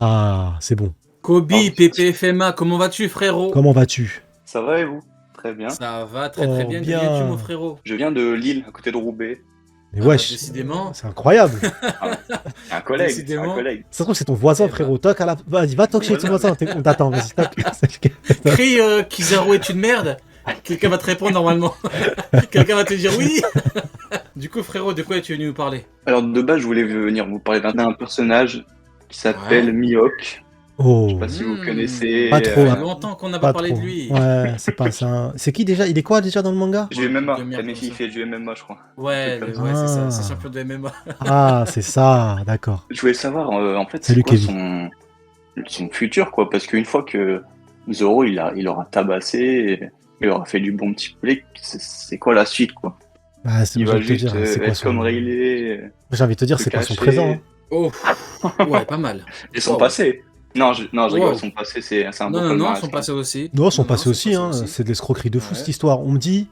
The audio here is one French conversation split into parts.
Ah, c'est bon. Kobe, Oh, PPFMA, comment vas-tu, frérot? Comment vas-tu? ça va et vous? Très bien. Ça va très très Oh, bien. D'où viens-tu, mon bien. frérot? Je viens de Lille, à côté de Roubaix. Mais Ah bah wesh, décidément, c'est incroyable. Ah, c'est un collègue, c'est un décidément. collègue. Ça se trouve, c'est ton voisin, Eh bah. frérot. Toc à la... Vas-y, va toc chez ton Voilà. voisin. On t'attend, vas-y, toc. Crie Kizaru est une merde. Quelqu'un va te répondre normalement. Quelqu'un va te dire oui. Du coup, frérot, de quoi es-tu venu nous parler? Alors de base, je voulais venir vous parler d'un personnage qui s'appelle Ouais. Mihawk. Je Oh, sais pas si vous connaissez. Pas trop, Ça hein. fait longtemps qu'on n'a pas pas parlé trop. de lui. Ouais, c'est pas ça. C'est qui déjà? Il est quoi déjà dans le manga? Du MMA. De merde Mais comme il ça. fait du MMA, je crois. Ouais, Comme ouais, c'est ça. Ah. C'est champion de MMA. Ah, c'est ça, d'accord. Je voulais savoir, en fait, c'est Salut, quoi Kevin. son futur, quoi. Parce qu'une fois que Zoro, il aura tabassé, il aura fait du bon petit poulet, c'est quoi la suite, quoi? Bah, Il j'ai va envie de te juste dire, c'est quoi être comme son... Rayleigh, J'ai envie de te dire, se c'est quoi son cacher. présent, hein. Oh, ouais, pas mal. Et son Wow. passé. Non, je rigole, Wow. son passé, c'est un Non, bon non, non, palmarès, son quand passé aussi. Non, son Non, passé son aussi, passé hein. aussi. C'est de l'escroquerie de fou, Ouais. cette histoire. On me dit,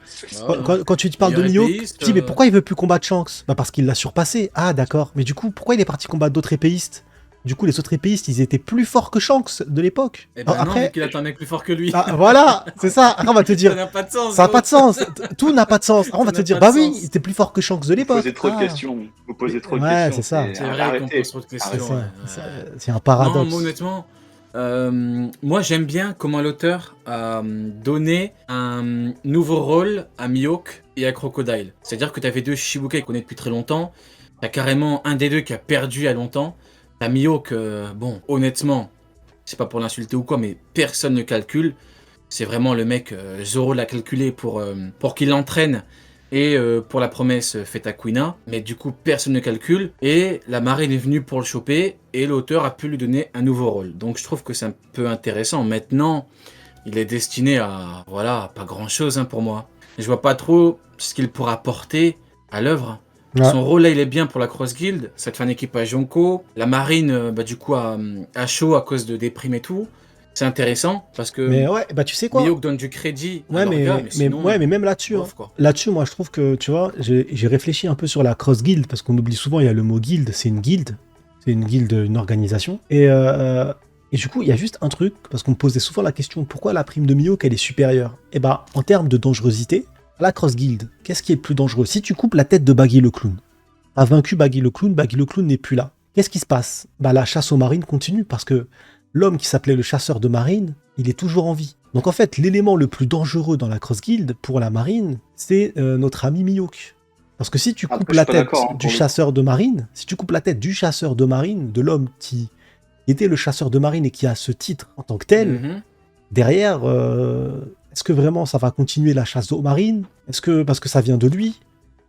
Ouais. quand tu te parles de Meilleur Mihawk, épéiste, tu dis, mais pourquoi il veut plus combattre Shanks? Bah, parce qu'il l'a surpassé. Ah, d'accord. Mais du coup, pourquoi il est parti combattre d'autres épéistes? Du coup, les autres épéistes, ils étaient plus forts que Shanks de l'époque. Eh ben non, vu Après, qu'il attend un mec plus fort que lui. ah, voilà, c'est ça. Après, on va te Ça dire, n'a pas de sens. ça n'a gros. pas de sens. Tout n'a pas de sens. Après, on va Ça te n'a dire, pas bah de oui, sens. il était plus fort que Shanks de Vous l'époque. posez trop de Ah. questions. Vous posez trop de Ouais, questions. c'est ça. C'est vrai qu'on Arrêtez. pose trop de C'est questions. ça. ouais. C'est un Non, paradoxe. moi, honnêtement, moi j'aime bien comment l'auteur a donné un nouveau rôle à Mihawk et à Crocodile. C'est-à-dire que tu avais deux Shichibukai qu'on connaît depuis très longtemps. T'as carrément un des deux qui a perdu il y a longtemps. T'as Mihawk, bon, honnêtement, c'est pas pour l'insulter ou quoi, mais personne ne calcule. C'est vraiment le mec, Zoro l'a calculé pour qu'il l'entraîne et pour la promesse faite à Kuina. Mais du coup, personne ne calcule. Et la marine est venue pour le choper et l'auteur a pu lui donner un nouveau rôle. Donc je trouve que c'est un peu intéressant. Maintenant, il est destiné à, voilà, pas grand-chose hein, pour moi. Je vois pas trop ce qu'il pourra apporter à l'œuvre. Ouais. Son rôle là, il est bien pour la Cross Guild. Ça te fait un équipage Yonko. La marine, bah, du coup, à chaud à cause de déprime et tout. C'est intéressant parce que Mais ouais, bah tu sais quoi? Mihawk donne du crédit à Ouais, leur gars, mais sinon, ouais, mais même là-dessus, bof, hein. quoi. Là-dessus, moi, je trouve que, tu vois, j'ai réfléchi un peu sur la cross guild, parce qu'on oublie souvent, il y a le mot guild, c'est une guilde, une organisation. Et du coup, il y a juste un truc, parce qu'on me posait souvent la question, pourquoi la prime de Mihawk, elle est supérieure? Et bah, en termes de dangerosité, la cross guild, qu'est-ce qui est le plus dangereux? Si tu coupes la tête de Baggy le clown, t'as vaincu Baggy le clown n'est plus là. Qu'est-ce qui se passe? Bah, la chasse aux marines continue, parce que l'homme qui s'appelait le chasseur de marine, il est toujours en vie. Donc en fait, l'élément le plus dangereux dans la Cross Guild pour la marine, c'est notre ami Mihawk. Parce que si tu Après, coupes je suis la pas tête d'accord, hein, du pour le chasseur de marine, si tu coupes la tête du chasseur de marine, de l'homme qui était le chasseur de marine et qui a ce titre en tant que tel, Mhm. derrière, est-ce que vraiment ça va continuer la chasse aux marines? Est-ce que parce que ça vient de lui?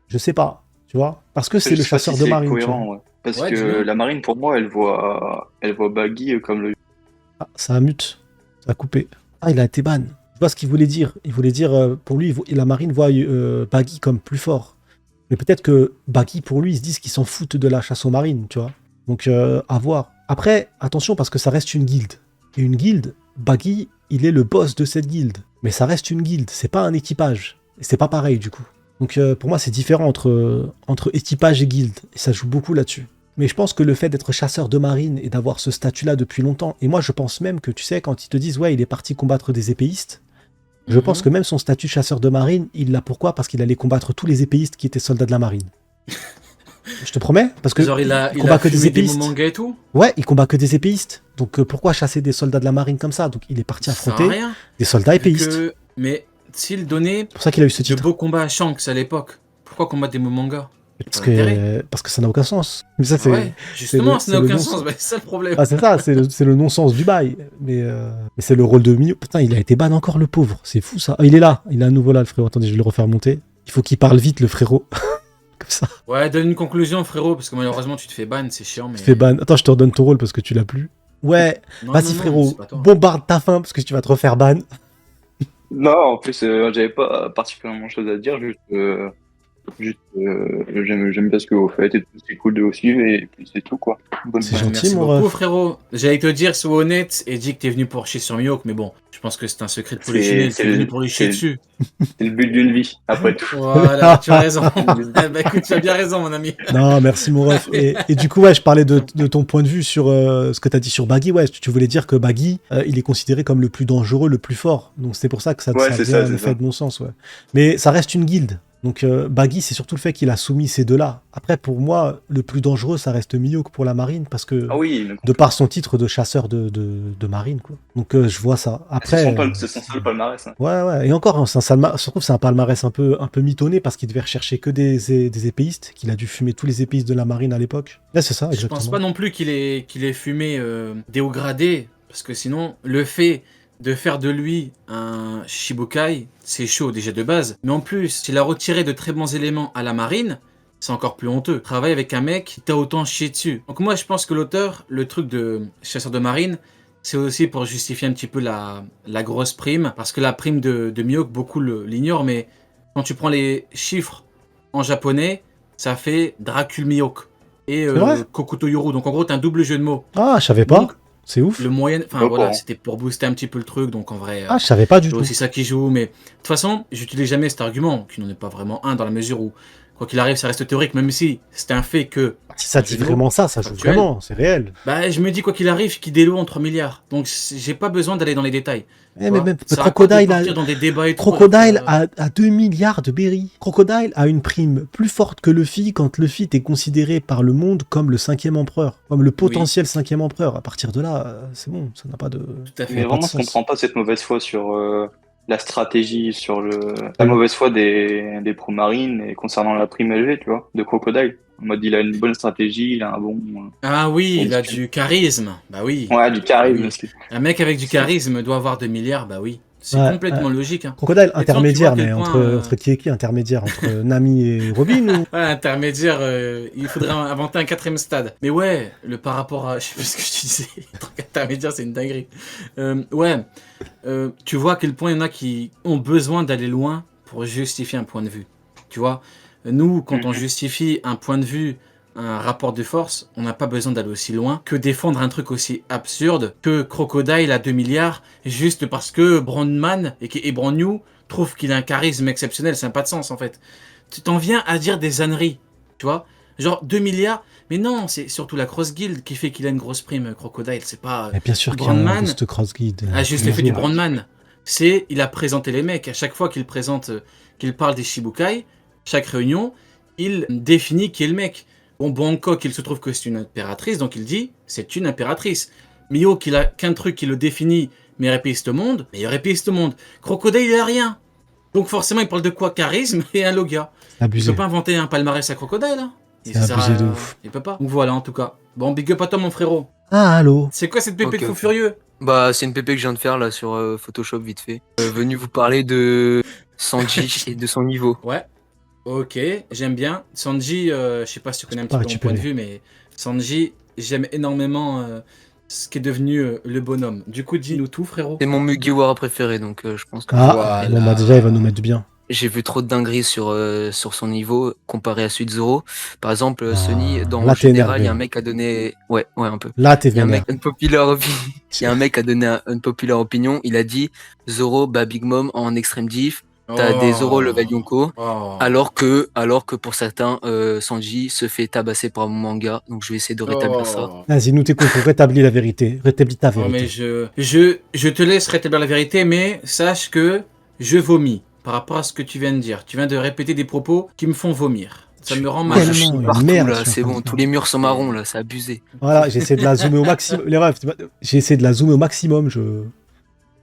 Je sais pas, tu vois? Parce que c'est Je le sais pas chasseur si de c'est marine, tu vois. cohérent, ouais. Parce Ouais, que dis-moi. la marine, pour moi, elle voit Baggy comme le. Ah, ça a mute, ça a coupé. Ah, il a été ban. Je vois ce qu'il voulait dire. Il voulait dire, pour lui, la marine voit Baggy comme plus fort. Mais peut-être que Baggy, pour lui, ils se disent qu'ils s'en foutent de la chasse aux marines, tu vois. Donc, à voir. Après, attention, parce que ça reste une guilde. Et une guilde, Baggy, il est le boss de cette guilde. Mais ça reste une guilde, c'est pas un équipage. Et c'est pas pareil, du coup. Donc, pour moi, c'est différent entre équipage et guilde. Et ça joue beaucoup là-dessus. Mais je pense que le fait d'être chasseur de marine et d'avoir ce statut-là depuis longtemps, et moi je pense même que, tu sais, quand ils te disent, ouais, il est parti combattre des épéistes, je pense que même son statut chasseur de marine, il l'a pourquoi? Parce qu'il allait combattre tous les épéistes qui étaient soldats de la marine. Je te promets, parce que Genre, il a combat que des fumé des épéistes. manga et tout. Ouais, il combat que des épéistes. Donc pourquoi chasser des soldats de la marine comme ça? Donc il est parti Ça sert à affronter rien. des soldats Vu épéistes. que- Mais s'il donnait C'est pour ça qu'il a eu ce de titre. beaux combats à Shanks à l'époque, pourquoi combattre des mangas? Parce que ça n'a aucun sens. Mais ça, c'est Ouais, justement, ça n'a c'est le aucun non-sens. sens. Bah, c'est ça le problème. Ah, c'est ça, c'est le non-sens du bail. Mais c'est le rôle de Mio. Putain, il a été ban encore, le pauvre. C'est fou, ça. Ah, il est là. Il est à nouveau là, le frérot. Attendez, je vais le refaire monter. Il faut qu'il parle vite, le frérot. Comme ça. Ouais, donne une conclusion, frérot, parce que malheureusement, tu te fais ban, c'est chiant. Mais... Tu fais ban. Attends, je te redonne ton rôle parce que tu l'as plus. Ouais, Non, vas-y, non, non, frérot. c'est pas toi. Bombarde ta fin parce que tu vas te refaire ban. Non, en plus, j'avais pas particulièrement chose à dire, juste Juste, j'aime bien ce que vous faites et tout, c'est cool de vous suivre et puis c'est tout quoi. Bonne C'est Ouais, gentil, merci mon beaucoup, ref. frérot. J'allais te dire, sois honnête et dis que t'es venu pour chier sur Mihawk, mais bon, je pense que c'est un secret de polichinelle. T'es venu pour lui chier dessus. c'est le but d'une vie, après tout. Voilà, tu as raison. Eh ben, écoute, tu as bien raison, mon ami. Non, merci mon ref. Et du coup, ouais, je parlais de ton point de vue sur ce que tu as dit sur Baggy. Ouais, tu voulais dire que Baggy, il est considéré comme le plus dangereux, le plus fort. Donc c'est pour ça que ça Ouais, c'est vient ça, un c'est effet ça. de bon sens, ouais. Mais ça reste une guilde. Donc Baggy, c'est surtout le fait qu'il a soumis ces deux-là. Après, pour moi, le plus dangereux, ça reste Mihawk pour la marine, parce que Ah oui, de par son titre de chasseur de marine, quoi. Donc je vois ça. Après, c'est son seul palmarès. Hein. ouais. Et encore, hein, je trouve que c'est un palmarès un peu mitonné parce qu'il devait rechercher que des épéistes, qu'il a dû fumer tous les épéistes de la marine à l'époque. Là, c'est ça, Je pense exactement. pas non plus qu'il ait fumé déogradé, parce que sinon, le fait de faire de lui un Shibukai, c'est chaud déjà de base. Mais en plus, s'il a retiré de très bons éléments à la marine, c'est encore plus honteux. Travaille avec un mec qui t'a autant chié dessus. Donc moi, je pense que l'auteur, le truc de chasseur de marine, c'est aussi pour justifier un petit peu la grosse prime. Parce que la prime de Mihawk, beaucoup l'ignorent, mais quand tu prends les chiffres en japonais, ça fait Dracul Mihawk et C'est vrai? Kokuto Yoru. Donc en gros, t'as un double jeu de mots. Ah, je savais Donc pas. C'est ouf. le moyen, enfin Pas voilà, courant. c'était pour booster un petit peu le truc. Donc en vrai, Ah, je savais pas du c'est tout. aussi ça qui joue. Mais de toute façon, j'utilise jamais cet argument, qui n'en est pas vraiment un dans la mesure où, quoi qu'il arrive, ça reste théorique, même si c'est un fait que Si ça un dit jeu de mots vraiment ça joue factuel. vraiment, c'est réel. Bah, je me dis, quoi qu'il arrive, qu'il déloue en 3 milliards. Donc j'ai pas besoin d'aller dans les détails. Eh, Tu mais vois, même ça sert à quoi de Crocodile, partir dans des débats et tout, alors Crocodile que, a 2 milliards de berries. Crocodile a une prime plus forte que Luffy quand Luffy est considéré par le monde comme le 5e empereur, comme le potentiel 5e empereur. À partir de là, c'est bon, ça n'a pas de, tout à ça fait. Mais n'a pas de vraiment, je sens. comprends pas cette mauvaise foi sur la stratégie, sur la Mm. mauvaise foi des pro-marines et concernant la prime élevée, tu vois, de Crocodile. En mode, il a une bonne stratégie, il a un bon. Ah oui, il a discours. du charisme. Bah oui. Ouais, du Bah charisme oui. aussi. Un mec avec du C'est ça. charisme doit avoir 2 milliards, bah oui. C'est Ouais, complètement logique. Hein. Crocodile Et de toute façon, tu vois à intermédiaire, quel mais point. entre qui et qui intermédiaire? Entre Nami et Robin ou... Ouais, intermédiaire, il faudrait inventer un 4ème stade. Mais ouais, par rapport à. Je sais plus ce que je te disais. Le truc intermédiaire, c'est une dinguerie. Ouais, tu vois à quel point il y en a qui ont besoin d'aller loin pour justifier un point de vue. Tu vois, nous, quand on Mhm. justifie un point de vue, un rapport de force, on n'a pas besoin d'aller aussi loin que défendre un truc aussi absurde que Crocodile à 2 milliards juste parce que Brandman et Brand New trouve qu'il a un charisme exceptionnel. Ça n'a pas de sens en fait. Tu t'en viens à dire des âneries, tu vois. Genre 2 milliards, mais non, c'est surtout la Cross Guild qui fait qu'il a une grosse prime, Crocodile. C'est pas Mais bien sûr qu'il y a un Brandman boost cross guide. a juste l'effet du Brandman. C'est, il a présenté les mecs. À chaque fois qu'il présente, qu'il parle des Shibukai, chaque réunion, il définit qui est le mec. Bon, Bangkok, il se trouve que c'est une impératrice, donc il dit c'est une impératrice. Mio, qu'il a qu'un truc qui le définit, meilleur épéiste au monde, meilleur épéiste au monde. Crocodile, il a rien. Donc forcément, il parle de quoi? Charisme et un loga. Il Abusé. peut pas inventer un palmarès à Crocodile, hein. C'est abusé de ouf. Il peut pas. Donc voilà, en tout cas. Bon, big up à toi, mon frérot. Ah, allô? C'est quoi cette pépé de Ok, fou ok. furieux? Bah, c'est une pépé que je viens de faire là sur Photoshop vite fait. Venu vous parler de Sanji et de son niveau. Ouais. Ok, j'aime bien. Sanji, je sais pas si tu connais un pas petit peu mon point de récupérer. vue, mais Sanji, j'aime énormément ce qui est devenu le bonhomme. Du coup, dis-nous tout, frérot. C'est mon Mugiwara préféré, donc je pense que Ah, Voilà. bon, bah déjà, il va nous mettre du bien. j'ai vu trop de dingueries sur son niveau comparé à celui de Zoro. Par exemple, Ah, Sunny, dans là, t'es Général, il y énervé. a un mec qui a donné... Ouais, un peu. Là, t'es Il y a un vénère. mec unpopular opinion. Il y a un mec qui a donné un unpopular opinion. Il a dit Zoro bat Big Mom en extreme diff. T'as des Zoro level Yonko. Oh. Alors que pour certains, Sanji se fait tabasser par mon manga. Donc je vais essayer de rétablir ça. Oh. Vas-y, nous t'écoutons. Rétablis la vérité. Rétablis ta Oh, mais vérité. je te laisse rétablir la vérité, mais sache que je vomis par rapport à ce que tu viens de dire. Tu viens de répéter des propos qui me font vomir. Ça me rend mal. Je Tellement chie une partout merde, là, je suis c'est en train bon. de Tous faire. les murs sont marrons là, c'est abusé. Voilà, j'essaie de la zoomer au maximum. Les refs, j'ai essayé de la zoomer au maximum.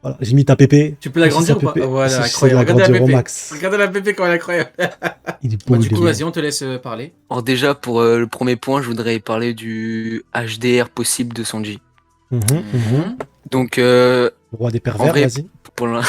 Voilà, j'ai mis ta pépé. Tu peux l'agrandir ou Aussi, pas? sa pépé. Voilà, J'essaie de incroyable. Regardez la l'agrandir au pépé. max. Regardez la pépé quand elle est incroyable. Il est beau, Bah, du il est coup, beau. vas-y, on te laisse parler. Alors déjà, pour le premier point, je voudrais parler du HDR possible de Sanji. Mhm. Donc, Le roi des en pervers, vrai, vas-y. pour l'in-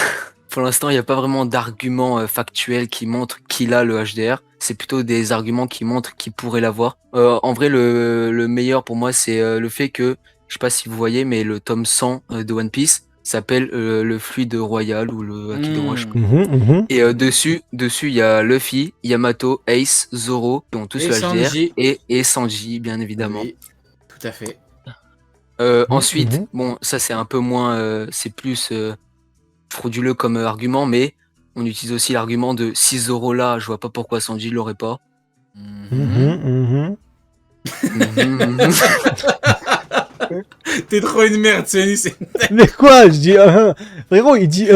pour l'instant, il n'y a pas vraiment d'arguments factuels qui montrent qu'il a le HDR. C'est plutôt des arguments qui montrent qu'il pourrait l'avoir. En vrai, le meilleur pour moi, c'est le fait que, je sais pas si vous voyez, mais le tome 100 de One Piece, s'appelle le fluide royal ou le Haki de roi, je crois. Et dessus, il y a Luffy, Yamato, Ace, Zoro, qui ont tous Et le HDR, Sanji. et Sanji, bien évidemment. Oui, tout à fait. Ensuite, bon, ça c'est un peu moins, c'est plus frauduleux comme argument, mais on utilise aussi l'argument de si Zoro là, je vois pas pourquoi Sanji l'aurait pas. T'es trop une merde, Sony. Mais quoi? Je dis frérot, il dit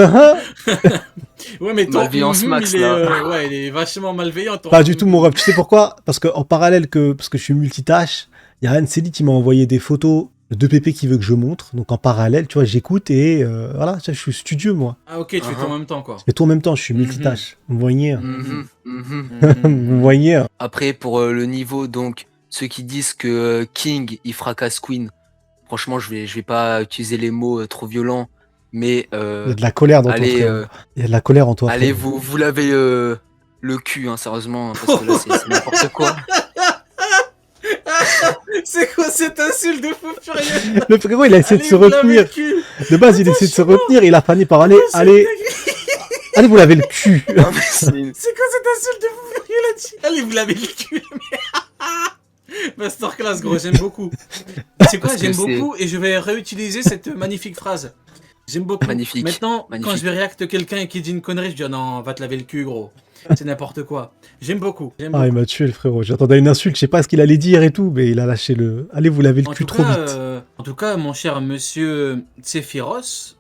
Ouais, mais toi, Malveillance max, il est, là. ouais, il est vachement malveillant. ton Pas du tout, mon ref. Tu sais pourquoi? Parce qu'en parallèle, parce que je suis multitâche, il y a Anseli qui m'a envoyé des photos de Pépé qui veut que je montre. Donc en parallèle, tu vois, j'écoute et voilà, je suis studieux, moi. Ah, ok, tu fais tout en même temps, quoi. Mais tout en même temps, je suis multitâche. Vous voyez? Mhm. Vous voyez? Après, pour le niveau, donc, ceux qui disent que King, il fracasse Queen, franchement, je vais pas utiliser les mots trop violents, mais Il y a de la colère dans toi, allez, frérot. Il y a de la colère en toi, allez, frérot. vous lavez le cul, hein, sérieusement, parce que là, c'est n'importe quoi. C'est quoi cette insulte de fou furieux? Le frérot, il a essayé de Allez, se vous lavez retenir. le cul. De base, il essaie de se retenir. Il a fini par aller, allez, vous lavez le cul. Non, mais c'est- C'est quoi cette insulte de fou furieux là-dessus? Allez, vous lavez le cul. Masterclass, gros, j'aime beaucoup. C'est quoi, Parce que j'aime c'est- beaucoup et je vais réutiliser cette magnifique phrase. J'aime beaucoup. Magnifique. Maintenant, Magnifique. quand je vais réacter quelqu'un et qui dit une connerie, je dis oh non, va te laver le cul, gros. C'est n'importe quoi. J'aime beaucoup. J'aime Ah, beaucoup. il m'a tué, le frérot. J'attendais une insulte. Je sais pas ce qu'il allait dire et tout, mais il a lâché le. Allez, vous lavez le cul trop vite. En tout cas, mon cher monsieur Tsephiros,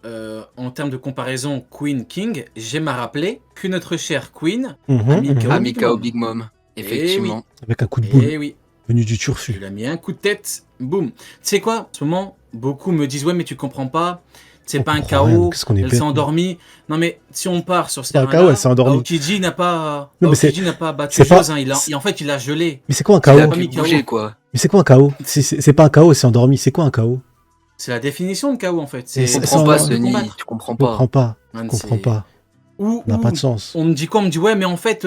en termes de comparaison Queen-King, j'aime à rappeler que notre chère Queen, Amika Amika au Big Mom, effectivement. Avec un coup de boule eh oui, venu du turfu. il a mis un coup de tête, boum. Tu sais quoi, en ce moment, beaucoup me disent ouais, mais tu comprends pas, c'est On pas un comprend rien, KO, qu'est-ce qu'on est elle bête, s'est endormie. Non mais si on part sur ce pas un terrain-là, KO, elle s'est endormie. Aokiji n'a pas, Non, mais Aokiji n'a pas battu c'est pas- Joz, hein, en fait il a gelé. Mais c'est quoi un Il a KO? pas pu mis KO. bouger, quoi. Mais c'est quoi un KO? C'est pas un KO, c'est endormi. C'est quoi un KO? C'est la définition de KO en fait. Mais Tu c'est- comprends c'est pas, en- Sony, combattre. tu comprends Je comprends pas. pas. Man, Je comprends c'est- pas. Ou, Ça n'a ou- pas de sens. On me dit quoi? On me dit ouais, mais en fait,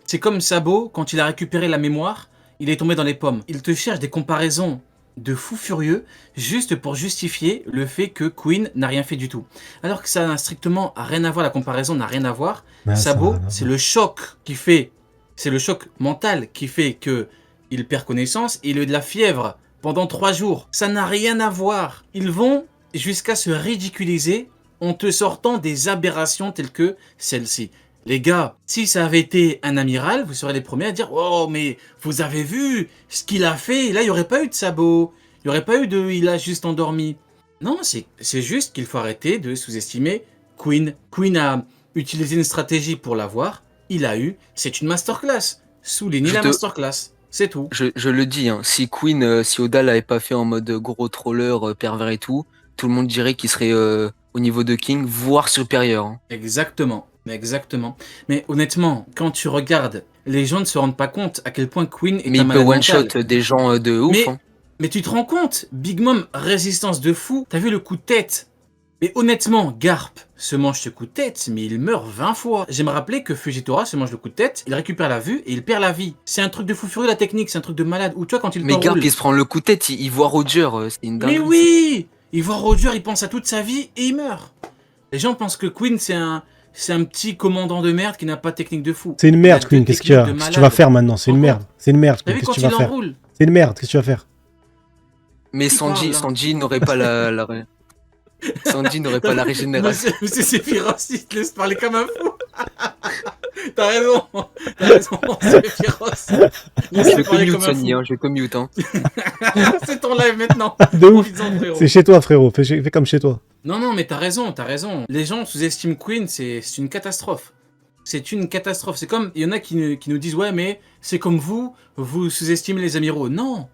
c'est comme Sabo, quand il a récupéré la mémoire, il est tombé dans les pommes. Il te cherche des comparaisons de fou furieux, juste pour justifier le fait que Queen n'a rien fait du tout. Alors que ça n'a strictement rien à voir, la comparaison n'a rien à voir. Ouais, ça Sabo, n'a rien à c'est voir. le choc qui fait, c'est le choc mental qui fait que il perd connaissance et il a eu de la fièvre pendant 3 jours. Ça n'a rien à voir. Ils vont jusqu'à se ridiculiser en te sortant des aberrations telles que celle-ci. Les gars, si ça avait été un amiral, vous serez les premiers à dire « Oh, mais vous avez vu ce qu'il a fait ?» Là, il n'y aurait pas eu de Sabo. Il n'y aurait pas eu de « Il a juste endormi ». Non, c'est juste qu'il faut arrêter de sous-estimer Queen. Queen a utilisé une stratégie pour l'avoir. Il a eu. C'est une masterclass. Soulignez Je la te- masterclass. C'est tout. Je le dis, hein, si Queen, si Oda l'avait pas fait en mode gros troller, pervers et tout le monde dirait qu'il serait au niveau de King, voire supérieur. Hein. Exactement. Exactement. Mais honnêtement, quand tu regardes, les gens ne se rendent pas compte à quel point Queen est Mais un il peut malade one-shot mental. des gens de ouf. Mais- hein. Mais tu te rends compte, Big Mom, résistance de fou, t'as vu le coup de tête? Mais honnêtement, Garp se mange ce coup de tête, mais il meurt 20 fois. J'aime rappeler que Fujitora se mange le coup de tête, il récupère la vue et il perd la vie. C'est un truc de fou furieux la technique, c'est un truc de malade. Ou tu vois quand il Mais Garp, t'enroule. il se prend le coup de tête, il voit Roger, c'est une dinguerie. Mais oui! Il voit Roger, il pense à toute sa vie et il meurt. Les gens pensent que Queen c'est un petit commandant de merde qui n'a pas de technique de fou. C'est une merde, Il a Queen. deux Qu'est-ce qu'il y a? techniques de Qu'est-ce que tu vas malade. faire maintenant? C'est une Encore. merde. C'est une merde, T'as Queen. vu Qu'est-ce quand que tu vas il faire? enroule? C'est une merde. Qu'est-ce que tu vas faire? Mais Qui Sanji, parle, là Sanji n'aurait pas la Sanji n'aurait pas la régénération. Monsieur Sephiroth, il te laisse parler comme un fou. T'as raison, Monsieur Sephiroth. Je Laisse-le vais parler commute, comme un Sony, fou. hein, je vais commute. Hein. C'est ton live maintenant. De ouf. Profites-en, frérot. C'est chez toi, frérot. Fais comme chez toi. Non, mais t'as raison. Les gens sous-estiment Queen, c'est une catastrophe. C'est une catastrophe. C'est comme, il y en a qui nous disent, ouais, mais c'est comme vous sous-estimez les amiraux. Non.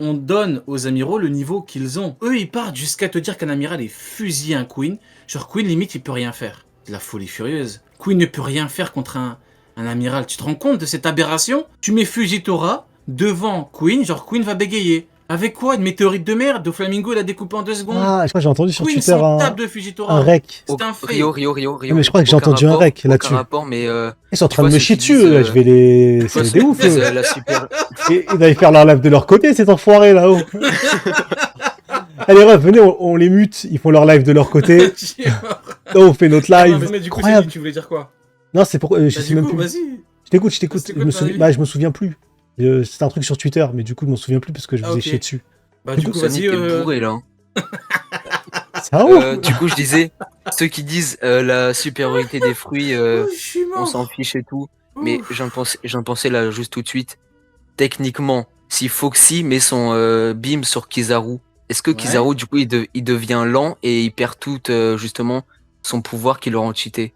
On donne aux amiraux le niveau qu'ils ont. Eux, ils partent jusqu'à te dire qu'un amiral est fusillé un Queen. Genre, Queen, limite, il peut rien faire. C'est la folie furieuse. Queen ne peut rien faire contre un amiral. Tu te rends compte de cette aberration? Tu mets Fujitora devant Queen, genre Queen va bégayer. Avec quoi? Une météorite de merde? De Flamingo, il a découpé en 2 secondes. Ah, je crois que j'ai entendu sur Queen Twitter s'en un tape de Fujitora. rec. C'est un fait. Rio. mais je crois que j'ai Aucun entendu un rapport, rec aucun là-dessus. rapport, mais Ils sont en tu train de vois me ceux chier qui dessus. disent, Je vais les. tu vois, C'est des ouf. la super. Ils doivent faire leur live de leur côté, ces enfoirés là-haut. Allez, ref, venez, on les mute, ils font leur live de leur côté. On fait notre Ah, live. non, mais du coup, Incroyable. tu voulais dire quoi? Non, c'est pour. Je Bah, sais du même coup, plus. vas-y. Je t'écoute. C'était Je quoi me, ton souviens... avis bah, je me souviens plus. C'est un truc sur Twitter, mais du coup, je m'en souviens plus parce que je Ah, vous ai ok. chié dessus. Bah, Du du coup, coup, Samy, vas-y. t'es bourré là. Ça ouf. Du coup, je disais, ceux qui disent la supériorité des fruits, Oh, je suis on mort. s'en fiche et tout. Mais Ouf. je viens de penser là juste tout de suite. Techniquement, si Foxy met son beam sur Kizaru, est-ce que Ouais. Kizaru, du coup, il devient lent et il perd tout justement son pouvoir qu'il aura en cheaté?